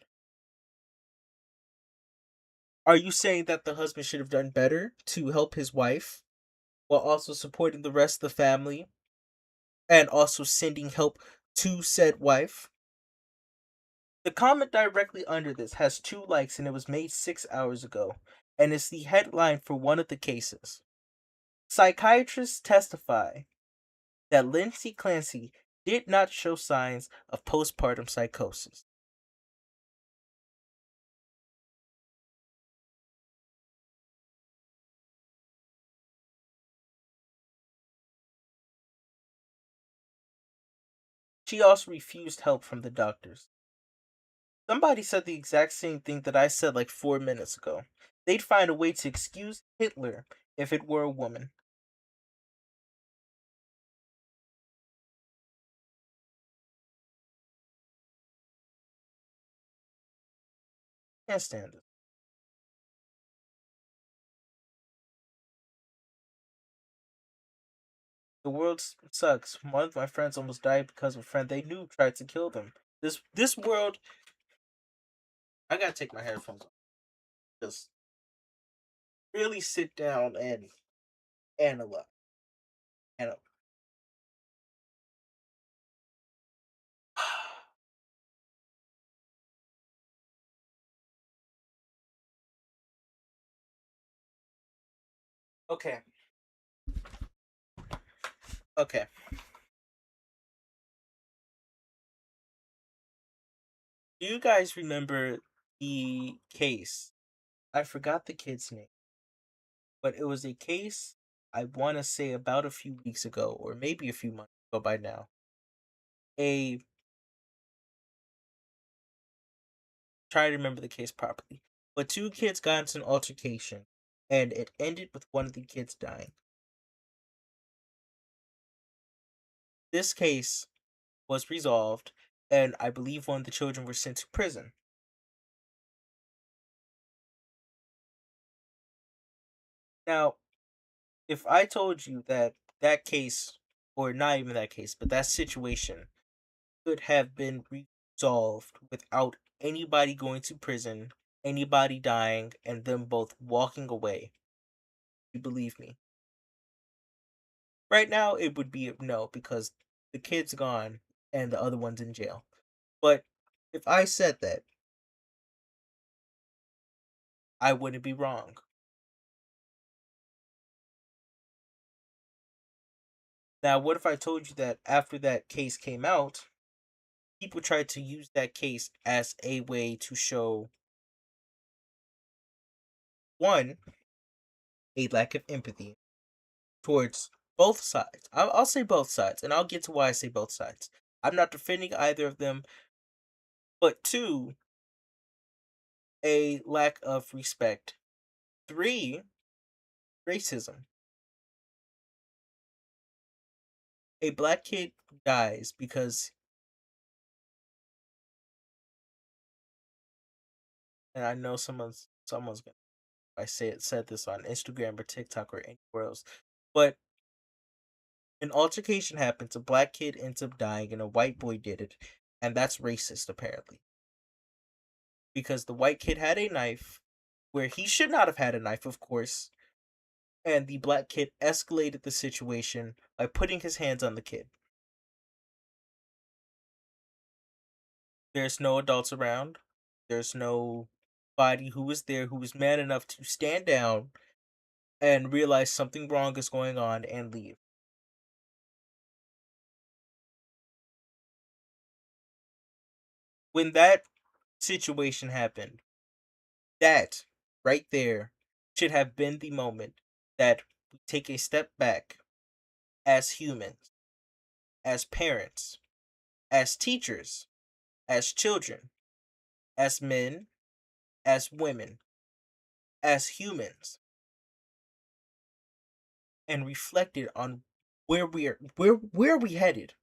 [SPEAKER 1] Are you saying that the husband should have done better to help his wife while also supporting the rest of the family and also sending help to said wife? The comment directly under this has 2 likes and it was made 6 hours ago, and it's the headline for one of the cases. Psychiatrists testify that Lindsay Clancy did not show signs of postpartum psychosis. She also refused help from the doctors. Somebody said the exact same thing that I said like 4 minutes ago. They'd find a way to excuse Hitler if it were a woman. Can't stand it. The world sucks. One of my friends almost died because a friend they knew tried to kill them. This world. I gotta take my headphones off. Just really sit down and analyze. Analyze. Okay. Okay. Do you guys remember the case? I forgot the kid's name, but it was a case I want to say about a few weeks ago, or maybe a few months ago by now. A Try to remember the case properly, but two kids got into an altercation, and it ended with one of the kids dying. This case was resolved, and I believe one of the children were sent to prison. Now, if I told you that that case, or not even that case, but that situation could have been resolved without anybody going to prison, anybody dying, and them both walking away, you believe me? Right now, it would be a no because the kid's gone and the other one's in jail. But if I said that, I wouldn't be wrong. Now, what if I told you that after that case came out, people tried to use that case as a way to show one, a lack of empathy towards both sides. I'll say both sides, and I'll get to why I say both sides. I'm not defending either of them, but two, a lack of respect. Three, racism. A black kid dies because, and I know someone's gonna I said this on Instagram or TikTok or anywhere else, but an altercation happens, a black kid ends up dying, and a white boy did it, and that's racist apparently because the white kid had a knife where he should not have had a knife, of course, and the black kid escalated the situation by putting his hands on the kid. There's no adults around. There's no body who was there who was man enough to stand down and realize something wrong is going on and leave. When that situation happened, that right there should have been the moment that we take a step back as humans, as parents, as teachers, as children, as men, as women, as humans, and reflected on where are we headed?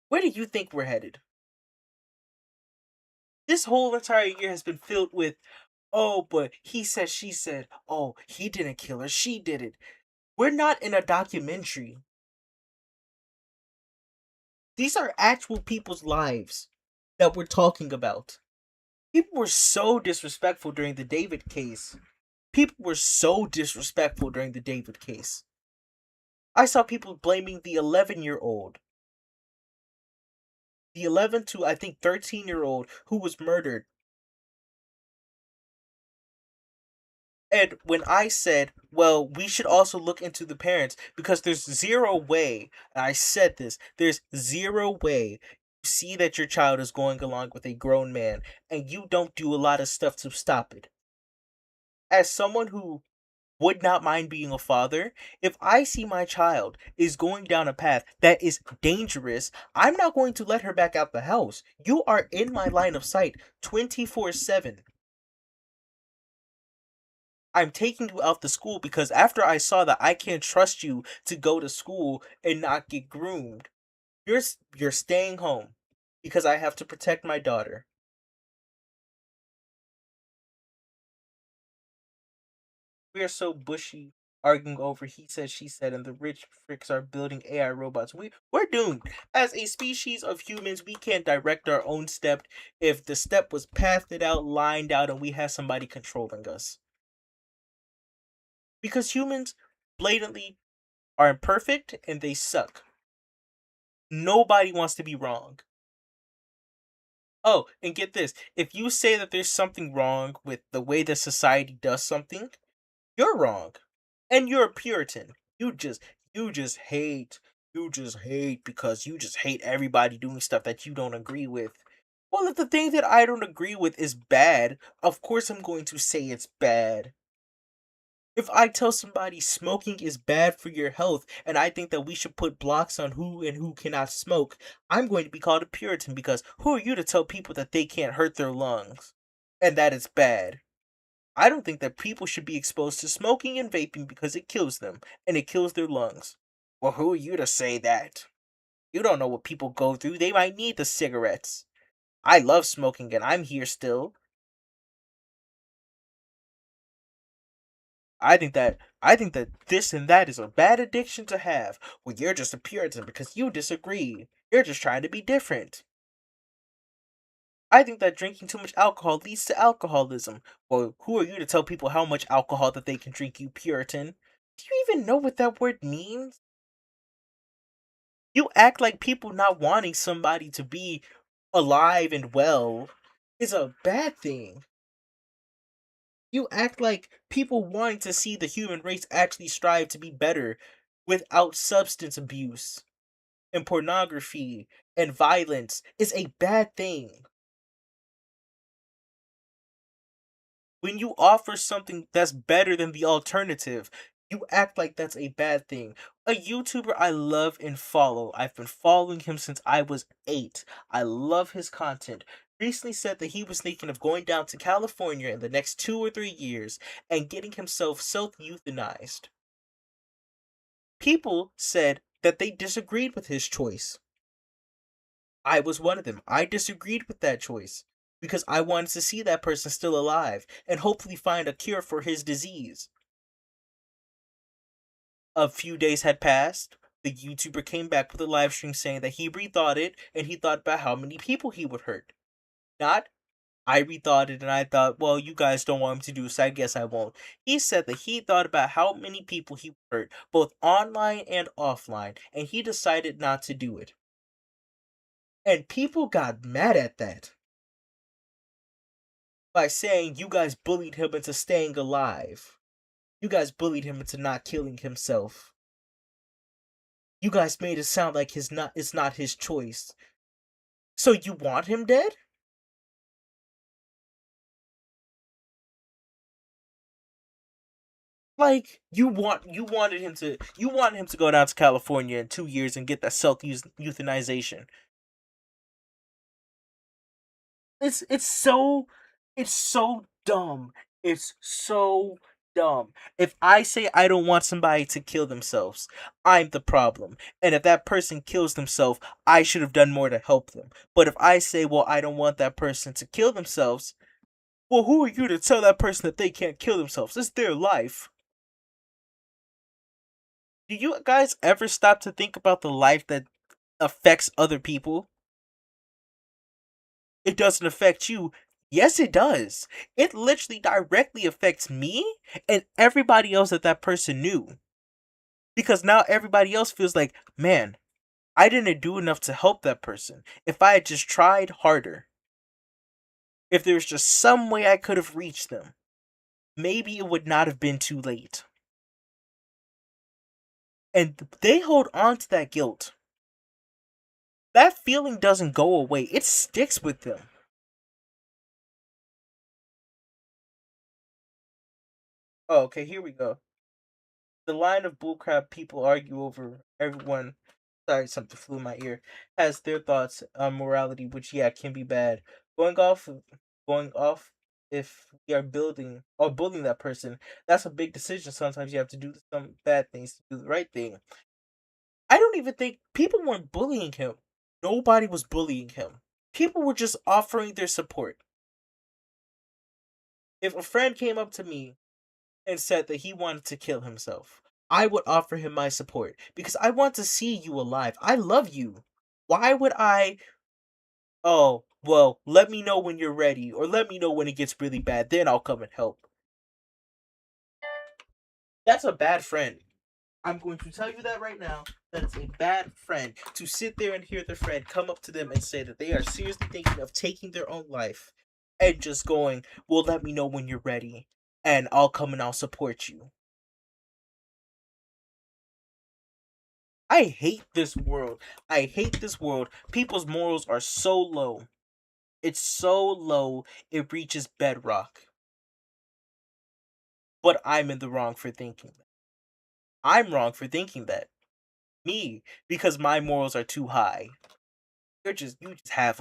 [SPEAKER 1] Where do you think we're headed? This whole entire year has been filled with, oh, but he said, she said, oh, he didn't kill her, she did it. We're not in a documentary. These are actual people's lives that we're talking about. People were so disrespectful during the David case. People were so disrespectful during the David case. I saw people blaming the 11-year-old, the 11 to I think 13-year-old who was murdered. And when I said, well, we should also look into the parents because there's zero way, and I said this, there's zero way you see that your child is going along with a grown man and you don't do a lot of stuff to stop it. As someone who would not mind being a father, if I see my child is going down a path that is dangerous, I'm not going to let her back out the house. You are in my line of sight 24/7. I'm taking you out the school because after I saw that I can't trust you to go to school and not get groomed, you're staying home because I have to protect my daughter. We are so bushy arguing over he said she said and the rich fricks are building AI robots. We're doomed. As a species of humans, we can't direct our own step if the step was pathed out, lined out, and we have somebody controlling us. Because humans blatantly are imperfect and they suck. Nobody wants to be wrong. Oh, and get this. If you say that there's something wrong with the way that society does something, you're wrong. And you're a Puritan. You just hate. You just hate because you just hate everybody doing stuff that you don't agree with. Well, if the thing that I don't agree with is bad, of course I'm going to say it's bad. If I tell somebody smoking is bad for your health and I think that we should put blocks on who and who cannot smoke, I'm going to be called a Puritan because who are you to tell people that they can't hurt their lungs and that it's bad? I don't think that people should be exposed to smoking and vaping because it kills them and it kills their lungs. Well, who are you to say that? You don't know what people go through. They might need the cigarettes. I love smoking and I'm here still. I think that this and that is a bad addiction to have. Well, you're just a Puritan because you disagree. You're just trying to be different. I think that drinking too much alcohol leads to alcoholism. Well, who are you to tell people how much alcohol that they can drink, you Puritan? Do you even know what that word means? You act like people not wanting somebody to be alive and well is a bad thing. You act like people wanting to see the human race actually strive to be better without substance abuse and pornography and violence is a bad thing. When you offer something that's better than the alternative, you act like that's a bad thing. A YouTuber I love and follow, I've been following him since I was 8. I love his content. Recently said that he was thinking of going down to California in the next 2 or 3 years and getting himself self euthanized. People said that they disagreed with his choice. I was one of them. I disagreed with that choice because I wanted to see that person still alive and hopefully find a cure for his disease. A few days had passed. The YouTuber came back with a live stream saying that he rethought it and he thought about how many people he would hurt. Not, I rethought it and I thought, well, you guys don't want him to do, so I guess I won't. He said that he thought about how many people he would hurt, both online and offline, and he decided not to do it. And people got mad at that by saying you guys bullied him into staying alive. You guys bullied him into not killing himself. You guys made it sound like it's not his choice. So you want him dead? Like you want him to go down to California in 2 years and get that self euthanization. It's so dumb. It's so dumb. If I say I don't want somebody to kill themselves, I'm the problem. And if that person kills themselves, I should have done more to help them. But if I say, well, I don't want that person to kill themselves, well, who are you to tell that person that they can't kill themselves? It's their life. Do you guys ever stop to think about the life that affects other people? It doesn't affect you. Yes, it does. It literally directly affects me and everybody else that that person knew. Because now everybody else feels like, man, I didn't do enough to help that person. If I had just tried harder, if there was just some way I could have reached them, maybe it would not have been too late. And they hold on to that guilt. That feeling doesn't go away, it sticks with them. Oh, okay, here we go. The line of bullcrap people argue over everyone. Sorry, something flew in my ear. Has their thoughts on morality, which yeah can be bad. Going off, going off. If we are building or bullying that person, that's a big decision. Sometimes you have to do some bad things to do the right thing. I don't even think people weren't bullying him. Nobody was bullying him. People were just offering their support. If a friend came up to me and said that he wanted to kill himself, I would offer him my support because I want to see you alive. I love you. Why would I? Oh, well, let me know when you're ready, or let me know when it gets really bad, then I'll come and help. That's a bad friend. I'm going to tell you that right now. That's a bad friend. To sit there and hear their friend come up to them and say that they are seriously thinking of taking their own life and just going, well, let me know when you're ready, and I'll come and I'll support you. I hate this world. I hate this world. People's morals are so low. It's so low, it reaches bedrock. But I'm in the wrong for thinking that. I'm wrong for thinking that. Me, because my morals are too high. You just have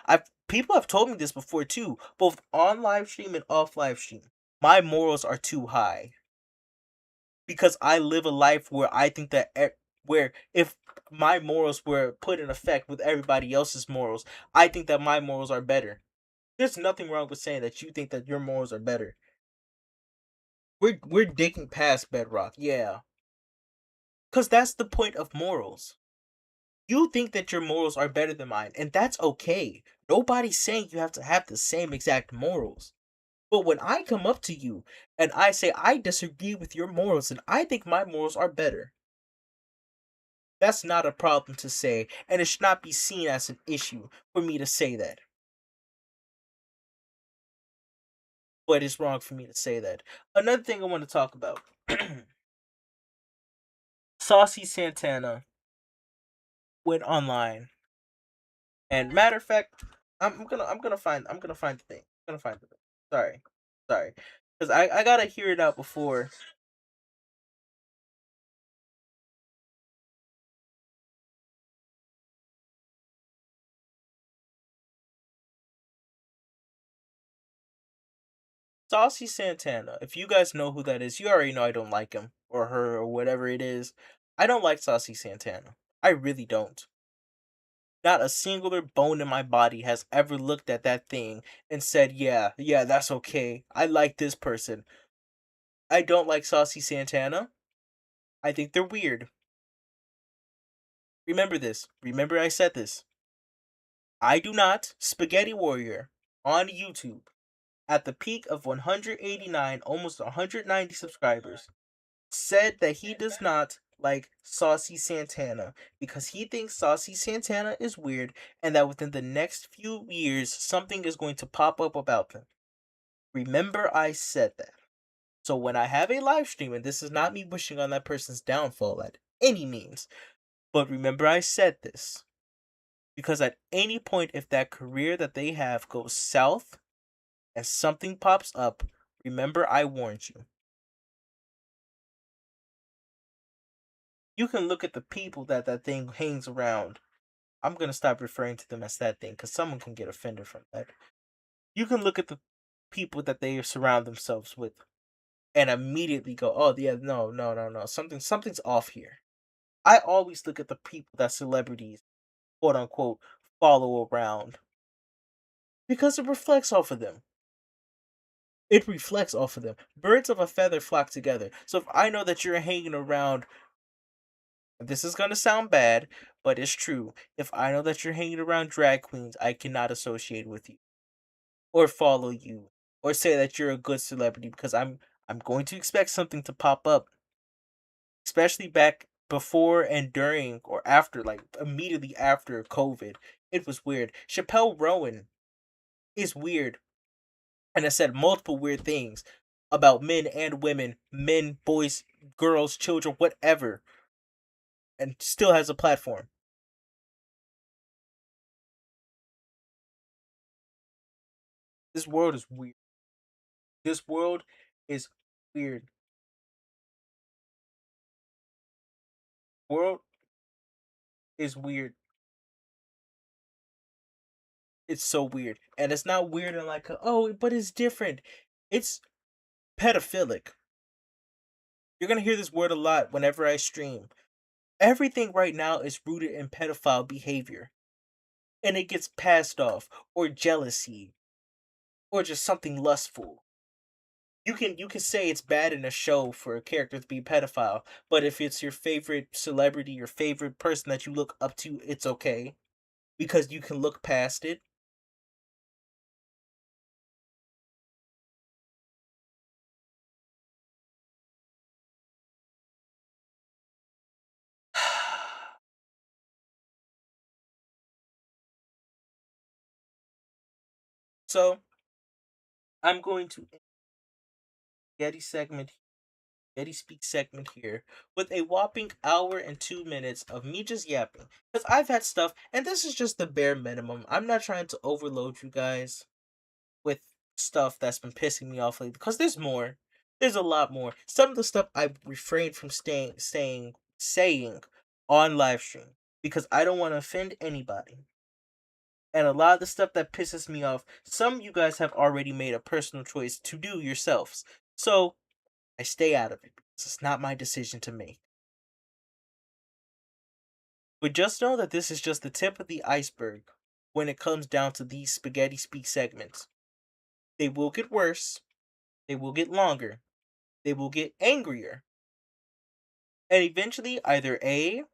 [SPEAKER 1] I've people have told me this before too, both on live stream and off live stream. My morals are too high because I live a life where I think that where if my morals were put in effect with everybody else's morals, I think that my morals are better. There's nothing wrong with saying that you think that your morals are better. We're digging past bedrock, yeah, because that's the point of morals. You think that your morals are better than mine, and that's okay. Nobody's saying you have to have the same exact morals. But when I come up to you and I say I disagree with your morals and I think my morals are better, that's not a problem to say, and it should not be seen as an issue for me to say that. But it's wrong for me to say that. Another thing I want to talk about Saucy Santana went online. And matter of fact, I'm gonna find the thing. I'm gonna find the thing. Sorry. Sorry. Because I gotta hear it out before. Saucy Santana. If you guys know who that is, you already know I don't like him or her or whatever it is. I don't like Saucy Santana. I really don't. Not a singular bone in my body has ever looked at that thing and said, yeah, yeah, that's okay. I like this person. I don't like Saucy Santana. I think they're weird. Remember this. Remember I said this. I do not, Spaghetti Warrior, on YouTube, at the peak of 189, almost 190 subscribers, said that he does not like Saucy Santana because he thinks Saucy Santana is weird and that within the next few years something is going to pop up about them. Remember I said that. So when I have a live stream, and this is not me wishing on that person's downfall at any means, but remember I said this. Because at any point, if that career that they have goes south and something pops up, remember I warned you. You can look at the people that that thing hangs around. I'm going to stop referring to them as that thing because someone can get offended from that. You can look at the people that they surround themselves with. and immediately go, "Oh yeah, no, no, no, no, something's off here." I always look at the people that celebrities, quote unquote, follow around because it reflects off of them. It reflects off of them. Birds of a feather flock together. So if I know that you're hanging around, this is gonna sound bad, but it's true. If I know that you're hanging around drag queens, I cannot associate with you or follow you or say that you're a good celebrity because I'm going to expect something to pop up, especially back before and during or after, like immediately after COVID. It was weird. Chappelle Rowan is weird and has said multiple weird things about men and women, men, boys, girls, children, whatever, and still has a platform. This world is weird. This world is weird. World is weird. It's so weird. And it's not weird in like, oh, but it's different. It's pedophilic. You're going to hear this word a lot whenever I stream. Everything right now is rooted in pedophile behavior. And it gets passed off, or jealousy, or just something lustful. You can say it's bad in a show for a character to be a pedophile, but if it's your favorite celebrity, your favorite person that you look up to, it's okay because you can look past it. So I'm going to end Getty segment, Getty Speak segment here with a whopping hour and 2 minutes of me just yapping because I've had stuff, and this is just the bare minimum. I'm not trying to overload you guys with stuff that's been pissing me off lately because there's more. There's a lot more. Some of the stuff I've refrained from saying on live stream because I don't want to offend anybody. And a lot of the stuff that pisses me off, some of you guys have already made a personal choice to do yourselves. So I stay out of it because it's not my decision to make. But just know that this is just the tip of the iceberg when it comes down to these spaghetti speak segments. They will get worse, they will get longer, they will get angrier. And eventually, either A,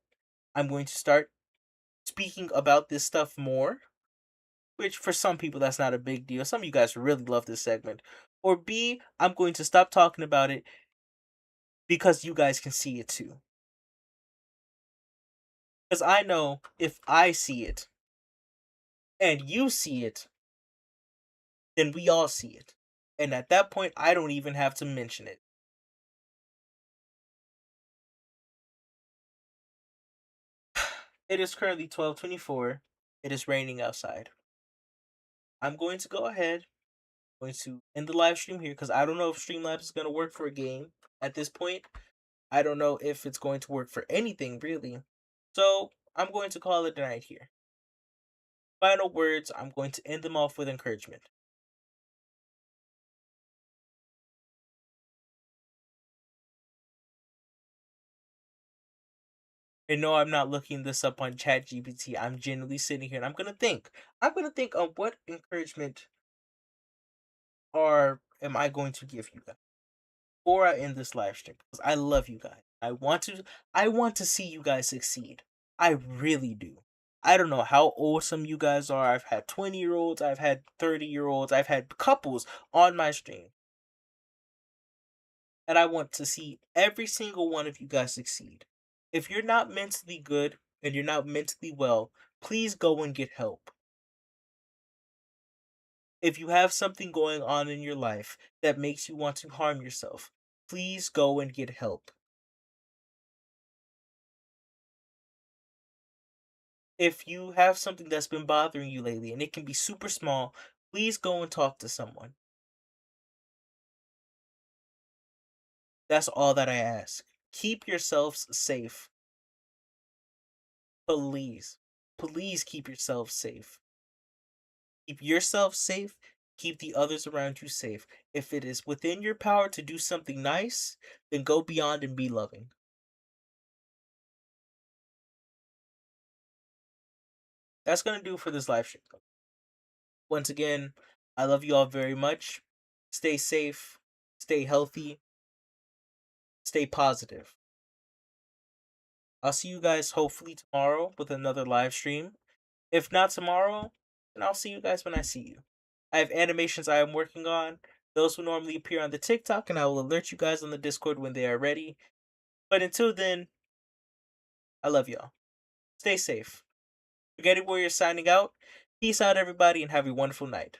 [SPEAKER 1] I'm going to start speaking about this stuff more, which for some people that's not a big deal. Some of you guys really love this segment. Or B, I'm going to stop talking about it because you guys can see it too. Because I know if I see it and you see it, then we all see it. And at that point, I don't even have to mention it. It is currently 12:24. It is raining outside. I'm going to go ahead, going to end the live stream here because I don't know if Streamlabs is going to work for a game at this point. I don't know if it's going to work for anything really. So I'm going to call it a night here. Final words, I'm going to end them off with encouragement. And no, I'm not looking this up on ChatGPT. I'm genuinely sitting here and I'm gonna think. I'm gonna think of what encouragement are am I going to give you guys before I end this live stream because I love you guys. I want to see you guys succeed. I really do. I don't know how awesome you guys are. I've had 20-year-olds, I've had 30-year-olds, I've had couples on my stream. And I want to see every single one of you guys succeed. If you're not mentally good and you're not mentally well, please go and get help. If you have something going on in your life that makes you want to harm yourself, please go and get help. If you have something that's been bothering you lately and it can be super small, please go and talk to someone. That's all that I ask. Keep yourselves safe. Please. Please keep yourselves safe. Keep yourself safe. keep the others around you safe. If it is within your power to do something nice, then go beyond and be loving. That's gonna do for this live stream. Once again, I love you all very much. Stay safe, stay healthy, stay positive. I'll see you guys hopefully tomorrow with another live stream. If not tomorrow, then I'll see you guys when I see you. I have animations I am working on. Those will normally appear on the TikTok, and I will alert you guys on the Discord when they are ready. But until then, I love y'all. Stay safe. Spaghetti Warrior signing out. Peace out, everybody, and have a wonderful night.